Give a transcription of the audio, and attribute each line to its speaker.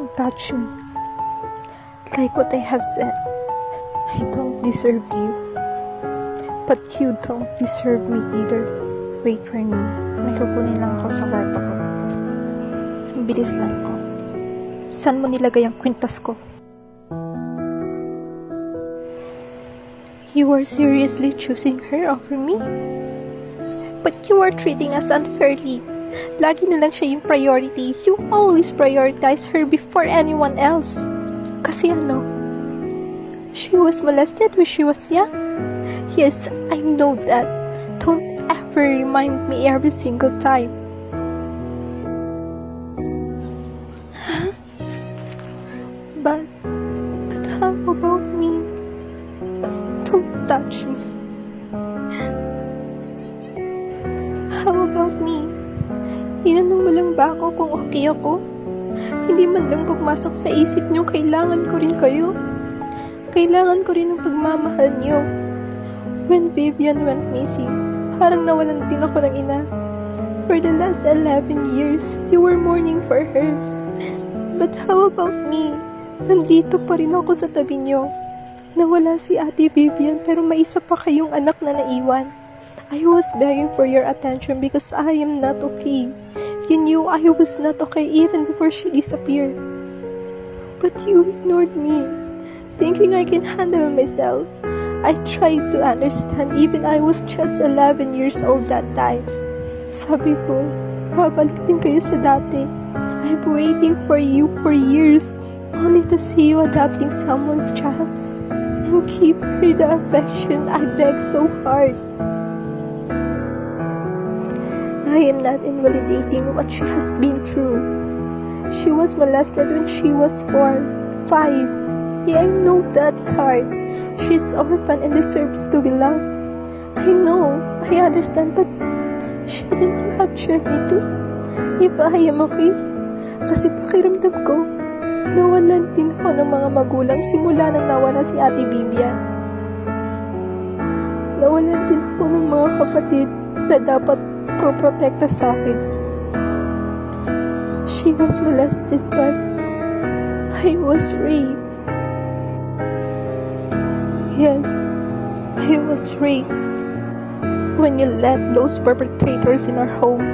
Speaker 1: Don't touch me. Like what I have said, I don't deserve you. But you don't deserve me either. Wait for me. May kukunin lang ako sa kwarto ko. Ang bilis lang ko. Saan mo nilagay ang kwintas ko? You are seriously choosing her over me? But you are treating us unfairly. Lagi na lang siya yung priority. You always prioritize her before anyone else. Kasi ano? She was molested when she was young? Yes, I know that. Don't ever remind me every single time. Huh? But how about me? Don't touch me. How about me? Tinanong mo lang ba ako kung okay ako? Hindi man lang pumasok sa isip niyo kailangan ko rin kayo. Kailangan ko rin ang pagmamahal niyo. When Vivian went missing, parang nawalan din ako ng ina. For the last 11 years, you were mourning for her. But how about me? Nandito pa rin ako sa tabi niyo. Nawala si Ate Vivian pero may isa pa kayong anak na naiwan. I was begging for your attention because I am not okay. You knew I was not okay even before she disappeared. But you ignored me, thinking I can handle myself. I tried to understand even I was just 11 years old that time. Sabi ko, babalik din kayo sa dati. I've waiting for you for years, only to see you adopting someone's child and give her the affection I begged so hard. I am not invalidating what she has been through. She was molested when she was 4, 5. Yeah, I know that's hard. She's orphan and deserves to be loved. I know, I understand, but shouldn't you have checked me too? If I am okay? Kasi pakiramdam ko, nawalan din ako ng mga magulang simula nang nawala si Ate Vivian. Nawalan din ako ng mga kapatid na dapat protekta sa akin. She was molested but I was raped. Yes, I was raped. When you let those perpetrators in our home,